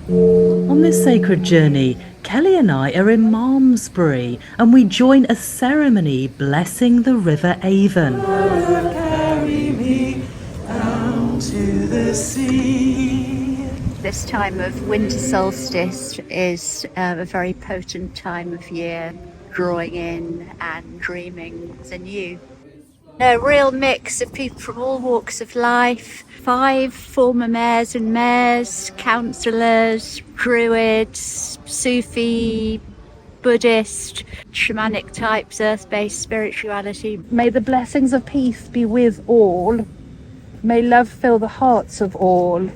On this sacred journey, Kelly and I are in Malmesbury and we join a ceremony blessing the River Avon. Carry me down to the sea. This time of winter solstice is a very potent time of year, drawing in and dreaming the new. A real mix of people from all walks of life, 5 former mayors and councillors, Druids, Sufi, Buddhist, Shamanic types, earth-based spirituality. May the blessings of peace be with all. May love fill the hearts of all.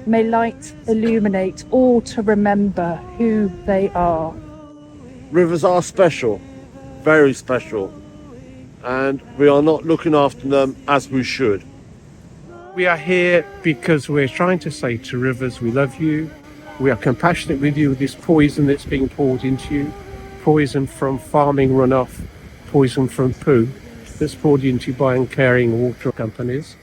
May light illuminate all to remember who they are. Rivers are special, very special, and we are not looking after them as we should. We are here because we're trying to say to rivers, we love you. We are compassionate with you with this poison that's being poured into you. Poison from farming runoff, poison from poo that's poured into you by uncaring water companies.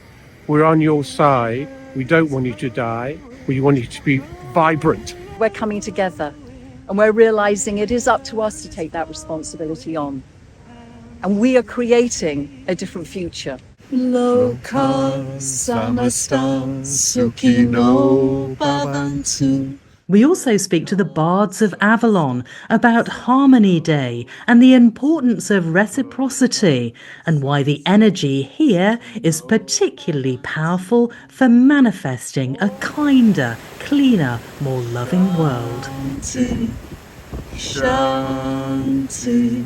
We're on your side. We don't want you to die. We want you to be vibrant. We're coming together and we're realising it is up to us to take that responsibility on. And we are creating a different future. We also speak to the Bards of Avalon about Harmony Day and the importance of reciprocity and why the energy here is particularly powerful for manifesting a kinder, cleaner, more loving world. Shanti,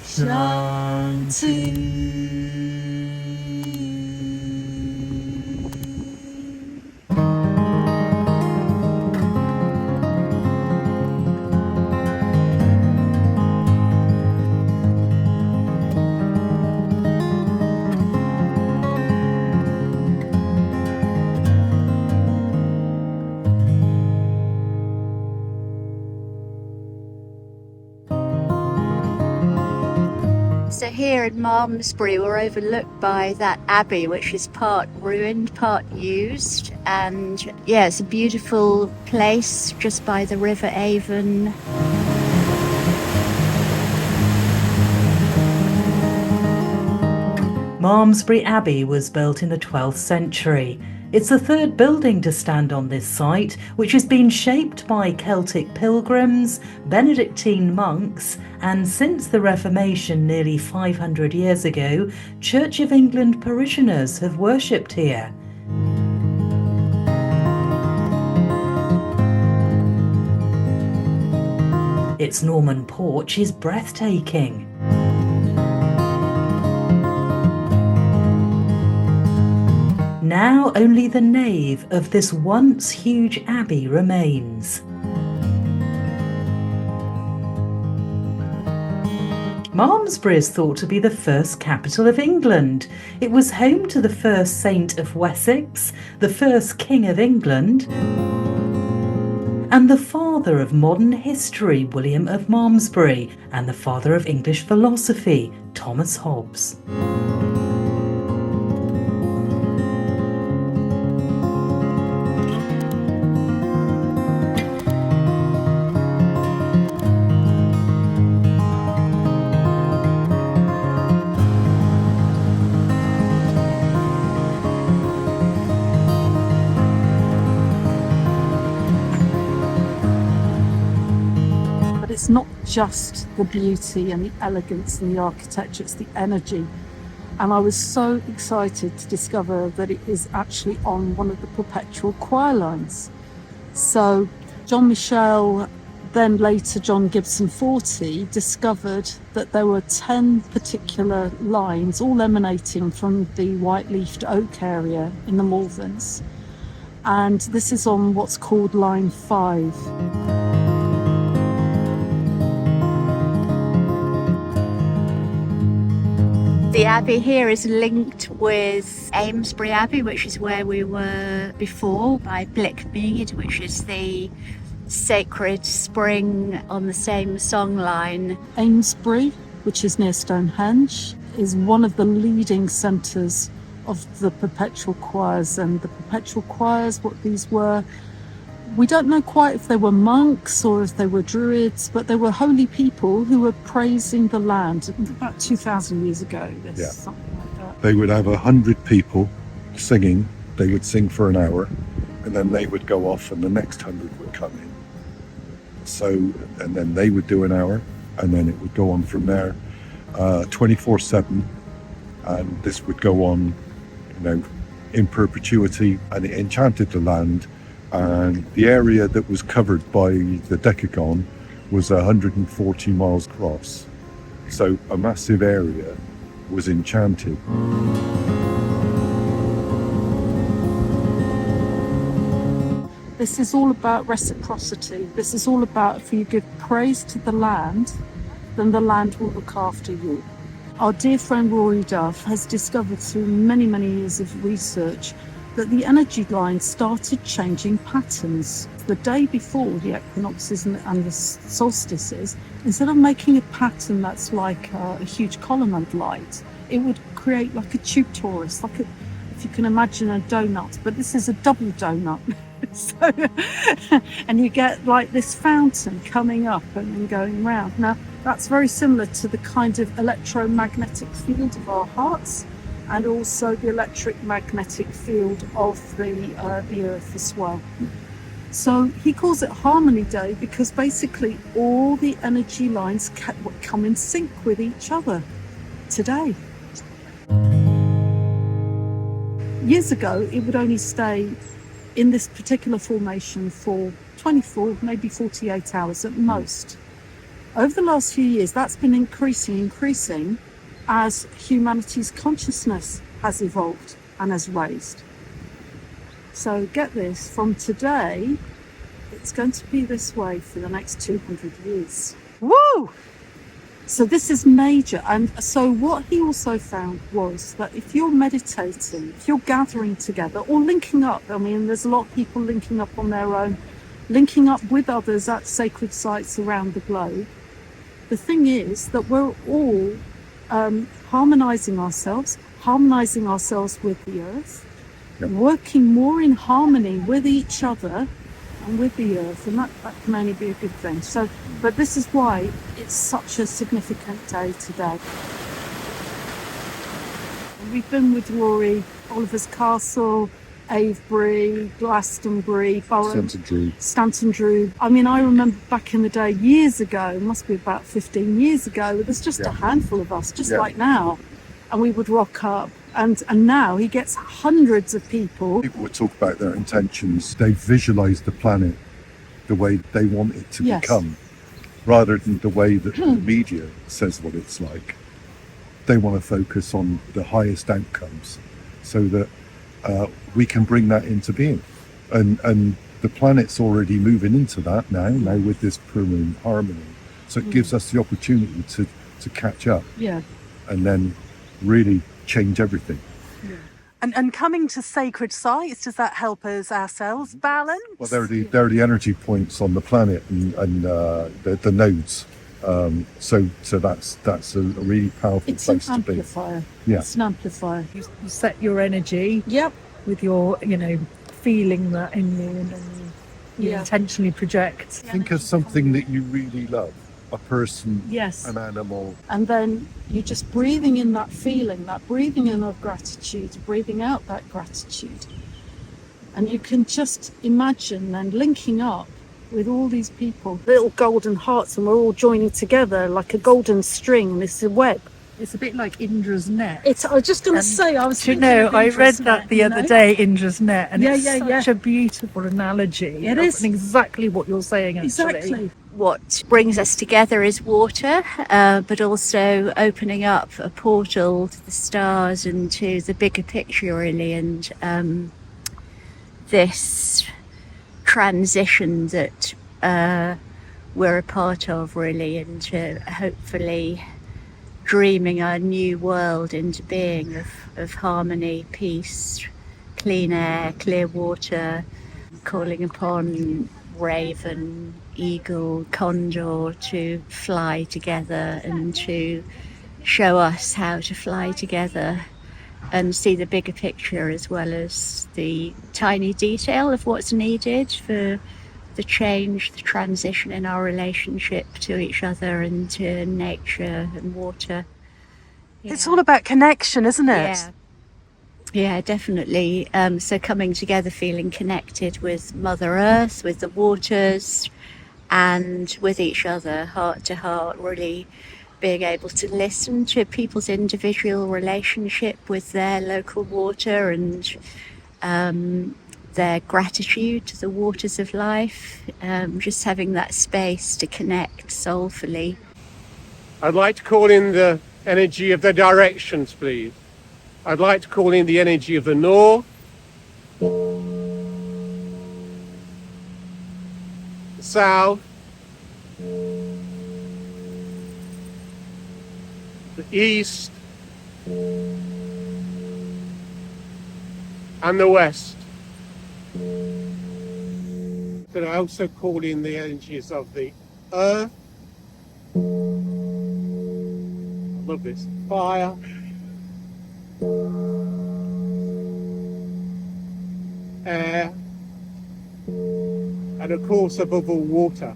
Shanti. So here in Malmesbury, we're overlooked by that abbey, which is part ruined, part used. And yeah, it's a beautiful place just by the River Avon. Malmesbury Abbey was built in the 12th century. It's the third building to stand on this site, which has been shaped by Celtic pilgrims, Benedictine monks, and since the Reformation nearly 500 years ago, Church of England parishioners have worshipped here. Its Norman porch is breathtaking. Now only the nave of this once huge abbey remains. Malmesbury is thought to be the first capital of England. It was home to the first Saint of Wessex, the first King of England, and the father of modern history, William of Malmesbury, and the father of English philosophy, Thomas Hobbes. It's not just the beauty and the elegance and the architecture, it's the energy. And I was so excited to discover that it is actually on one of the Perpetual Choir Lines. So John Michell, then later John Gibson-Forty, discovered that there were 10 particular lines, all emanating from the Whiteleaved Oak area in the Malverns. And this is on what's called line 5. The abbey here is linked with Amesbury Abbey, which is where we were before, by Blickmead, which is the sacred spring on the same song line. Amesbury, which is near Stonehenge, is one of the leading centres of the Perpetual Choirs. And the Perpetual Choirs, what these were We don't know quite if they were monks or if they were druids, but they were holy people who were praising the land about 2,000 years ago. Something like that. They would have 100 people singing. They would sing for an hour, and then they would go off, and the next 100 would come in. So, and then they would do an hour, and then it would go on from there, 24/7, and this would go on, in perpetuity, and it enchanted the land. And the area that was covered by the Decagon was 140 miles across. So a massive area was enchanted. This is all about reciprocity. This is all about, if you give praise to the land, then the land will look after you. Our dear friend Rory Duff has discovered through many, many years of research that the energy lines started changing patterns. The day before the equinoxes and the solstices, instead of making a pattern that's like a huge column of light, it would create like a tube torus, if you can imagine a donut, but this is a double donut. So, and you get like this fountain coming up and then going round. Now, that's very similar to the kind of electromagnetic field of our hearts, and also the electromagnetic field of the earth as well. So he calls it Harmony Day because basically all the energy lines come in sync with each other today. Years ago, it would only stay in this particular formation for 24, maybe 48 hours at most. Over the last few years, that's been increasing as humanity's consciousness has evolved and has raised. So get this, from today, it's going to be this way for the next 200 years. Woo! So this is major. And so what he also found was that if you're meditating, if you're gathering together or linking up, there's a lot of people linking up on their own, linking up with others at sacred sites around the globe. The thing is that we're all harmonizing ourselves with the earth, working more in harmony with each other and with the earth, and that can only be a good thing. So, but this is why it's such a significant day today. We've been with Rory, Oliver's Castle, Avebury, Glastonbury, Bowen, Stanton Druid. I remember back in the day, years ago, it must be about 15 years ago, there's just a handful of us, like now, and we would rock up. And now he gets hundreds of people. People would talk about their intentions. They visualise the planet the way they want it to become, rather than the way that the media says what it's like. They want to focus on the highest outcomes so that we can bring that into being. And the planet's already moving into that now with this permanent harmony. So it gives us the opportunity to catch up and then really change everything. And coming to sacred sites, does that help us ourselves balance? Well, they're the energy points on the planet and the nodes. So that's a really powerful place to be. It's an amplifier. Yeah. It's an amplifier. You set your energy with your, feeling that in you, and then you intentionally project. Think of something that you really love. A person, an animal. And then you're just breathing in that feeling, that breathing in of gratitude, breathing out that gratitude. And you can just imagine then linking up with all these people, little golden hearts, and we're all joining together like a golden string. This is a web. It's a bit like Indra's net. I was just going to say, I read that the other day, Indra's net, and it's such a beautiful analogy. It is exactly what you're saying, actually. Exactly. What brings us together is water, but also opening up a portal to the stars and to the bigger picture, really, and this transition that we're a part of, really, and hopefully dreaming our new world into being of harmony, peace, clean air, clear water, calling upon raven, eagle, condor to fly together and to show us how to fly together and see the bigger picture as well as the tiny detail of what's needed for the change, the transition in our relationship to each other and to nature and water. Yeah. It's all about connection, isn't it? Yeah, definitely. So coming together, feeling connected with Mother Earth, with the waters, and with each other, heart to heart, really being able to listen to people's individual relationship with their local water and their gratitude to the waters of life, just having that space to connect soulfully. I'd like to call in the energy of the directions, please. I'd like to call in the energy of the north, the south, the east, and the west. But I also call in the energies of the earth, I love this, fire, air, and of course above all water.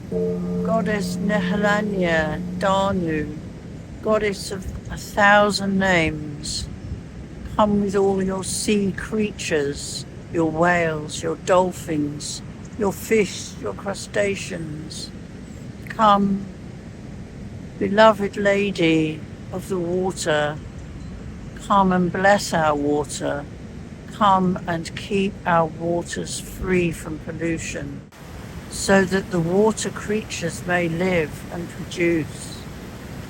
Goddess Nehelanya Danu, goddess of 1,000 names, come with all your sea creatures, your whales, your dolphins, your fish, your crustaceans. Come, beloved lady of the water, come and bless our water. Come and keep our waters free from pollution, so that the water creatures may live and produce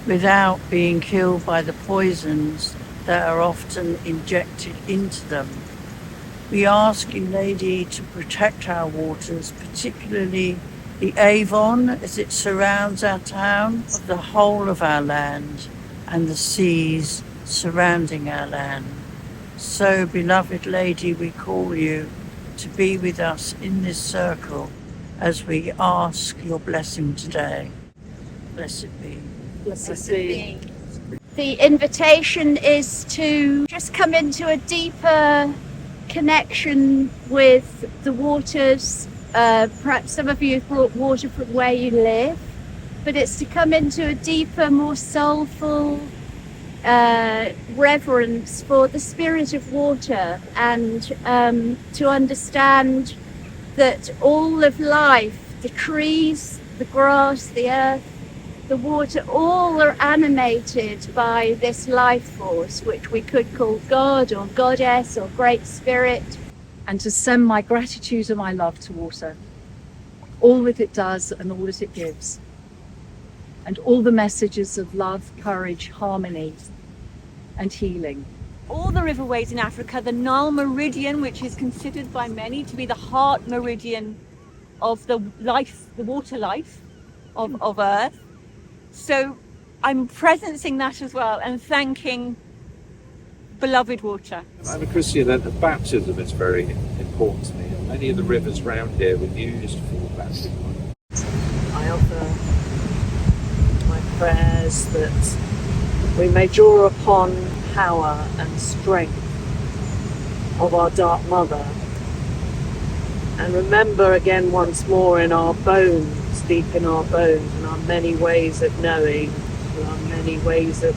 without being killed by the poisons that are often injected into them. We ask you, Lady, to protect our waters, particularly the Avon as it surrounds our town, the whole of our land, and the seas surrounding our land. So, beloved Lady, we call you to be with us in this circle as we ask your blessing today. Blessed be. Blessed be. The invitation is to just come into a deeper connection with the waters. Perhaps some of you have brought water from where you live, but it's to come into a deeper, more soulful reverence for the spirit of water, and to understand that all of life, the trees, the grass, the earth, the water, all are animated by this life force, which we could call God or Goddess or Great Spirit. And to send my gratitude and my love to water, all that it does and all that it gives, and all the messages of love, courage, harmony and healing. All the riverways in Africa, the Nile Meridian, which is considered by many to be the heart meridian of the life, the water life of Earth. So I'm presencing that as well and thanking beloved water. I'm a Christian, and baptism is very important to me. And many of the rivers around here were used for baptism. I offer my prayers that we may draw upon power and strength of our Dark Mother, and remember again once more in our bones, deep in our bones, and our many ways of knowing, through our many ways of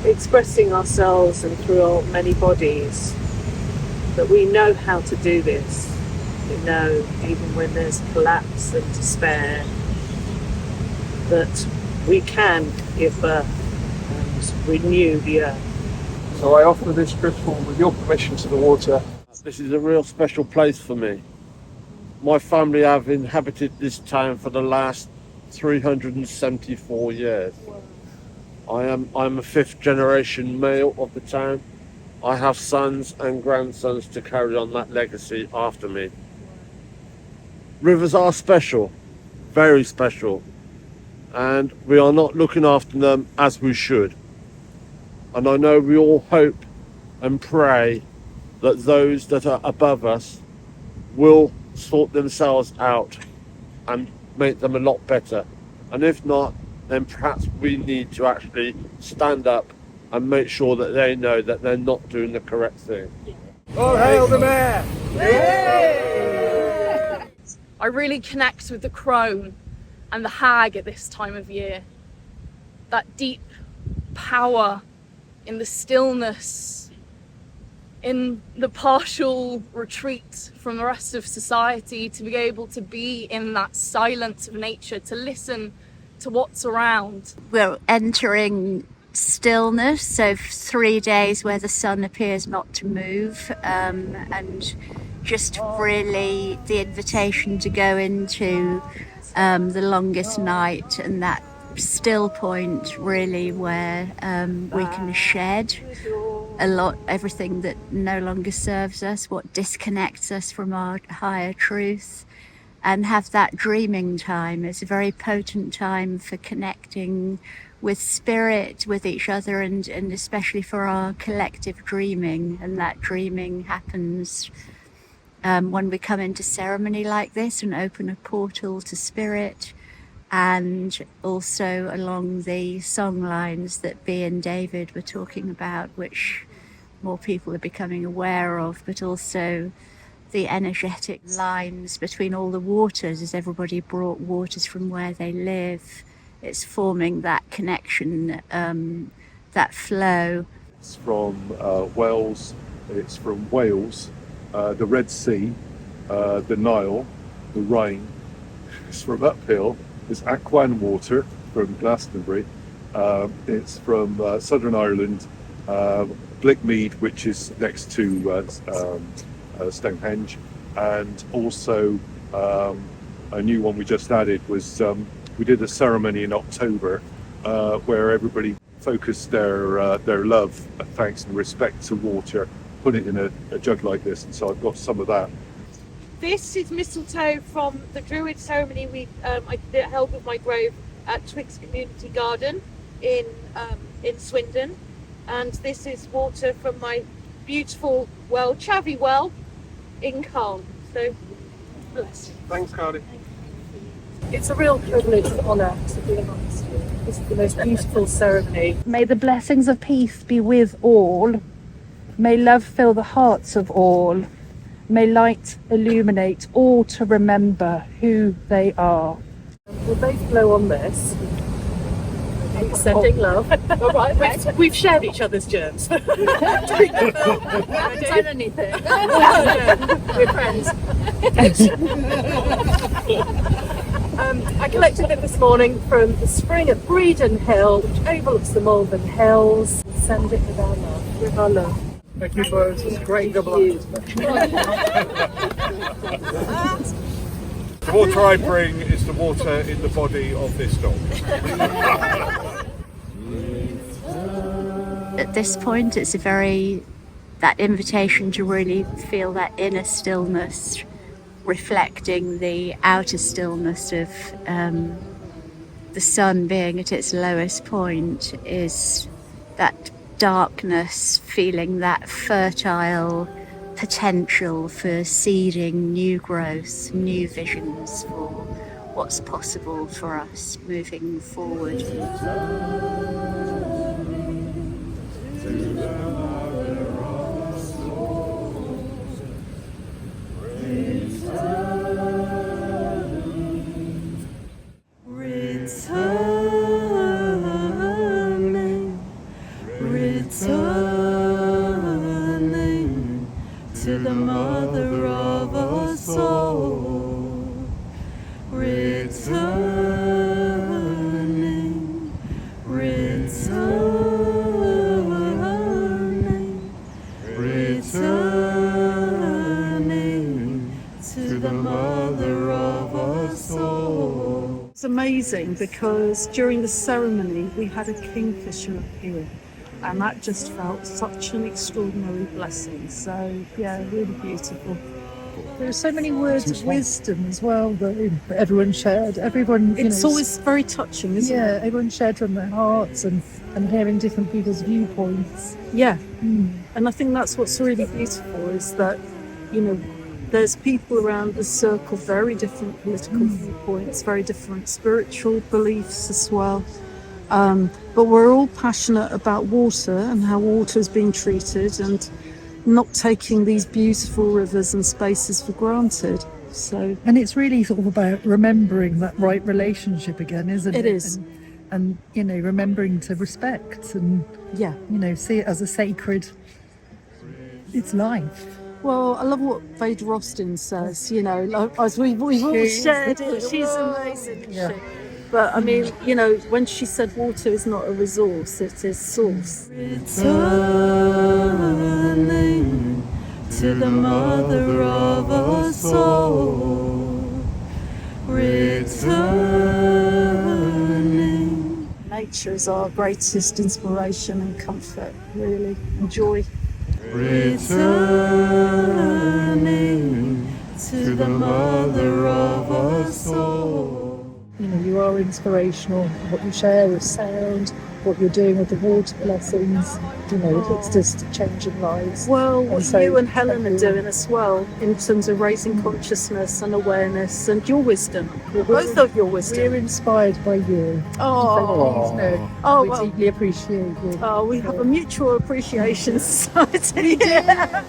expressing ourselves and through our many bodies, that we know how to do this. We know, even when there's collapse and despair, that we can give birth and renew the earth. So I offer this crystal with your permission to the water. This is a real special place for me. My family have inhabited this town for the last 374 years. I'm a fifth generation male of the town. I have sons and grandsons to carry on that legacy after me. Rivers are special, very special, and we are not looking after them as we should. And I know we all hope and pray that those that are above us will sort themselves out and make them a lot better. And if not, then perhaps we need to actually stand up and make sure that they know that they're not doing the correct thing. All hail the mayor! I really connect with the crone and the hag at this time of year. That deep power in the stillness, in the partial retreat from the rest of society, to be able to be in that silence of nature, to listen to what's around. We're entering stillness, so 3 days where the sun appears not to move, and just really the invitation to go into the longest night, and that still point really where we can shed a lot, everything that no longer serves us, what disconnects us from our higher truth, and have that dreaming time. It's a very potent time for connecting with spirit, with each other, and especially for our collective dreaming. And that dreaming happens when we come into ceremony like this and open a portal to spirit, and also along the song lines that Bea and David were talking about, which more people are becoming aware of, but also the energetic lines between all the waters, as everybody brought waters from where they live. It's forming that connection, that flow. It's from Wales, it's from Wales, the Red Sea, the Nile, the Rhine. It's from uphill. It's Ep1 water from Glastonbury. It's from Southern Ireland, Blickmead, which is next to Stonehenge, and also a new one we just added was we did a ceremony in October where everybody focused their love, thanks and respect to water, put it in a jug like this, and so I've got some of that. This is mistletoe from the Druid ceremony I held with my grove at Twigs Community Garden in Swindon, and this is water from my beautiful well, Chavy well, in Calm. So, bless. Thanks, Cardi. It's a real privilege and honour to be amongst you. This is the most beautiful ceremony. May the blessings of peace be with all. May love fill the hearts of all. May light illuminate all to remember who they are. We'll both blow on this. Sending love. All right, we've shared each other's germs. I haven't done anything. No, we're friends. I collected it this morning from the spring at Breeden Hill, which overlooks the Malvern Hills. Send it with our love. With our love. Thank you, Birds. It's great. Thank you. The water I bring is the water in the body of this dog. At this point, it's that invitation to really feel that inner stillness, reflecting the outer stillness of the sun being at its lowest point, is that darkness, feeling that fertile potential for seeding new growth, new visions for what's possible for us moving forward. Returning to the mother of us all. Returning, returning, returning to the mother of us all. It's amazing because during the ceremony we had a kingfisher appear, and that just felt such an extraordinary blessing. So yeah, really beautiful. There are so many words of wisdom as well that everyone shared. It's always very touching, isn't it? Yeah, everyone shared from their hearts and hearing different people's viewpoints. Yeah. And I think that's what's really beautiful, is that, there's people around the circle, very different political viewpoints, very different spiritual beliefs as well. But we're all passionate about water and how water is being treated and not taking these beautiful rivers and spaces for granted. So, and it's really sort of about remembering that right relationship again, isn't it? It is. And you know, remembering to respect and, yeah. you know, see it as a sacred, it's life. Well, I love what Vader Austin says, you know, like, as we've all shared it, she's amazing, isn't she? But I mean, you know, when she said water is not a resource, it is source. Returning to the mother of us all. Returning. Nature is our greatest inspiration and comfort, really, and joy. Returning to the mother of us all. You know, you are inspirational. What you share with sound, what you're doing with the water blessings, you know, it's just changing lives. Well, what so, you and Helen are doing as well in terms of raising consciousness and awareness and your wisdom, both of your wisdom. We're inspired by you. Oh, we deeply appreciate you. Oh, we have a mutual appreciation society. Yeah.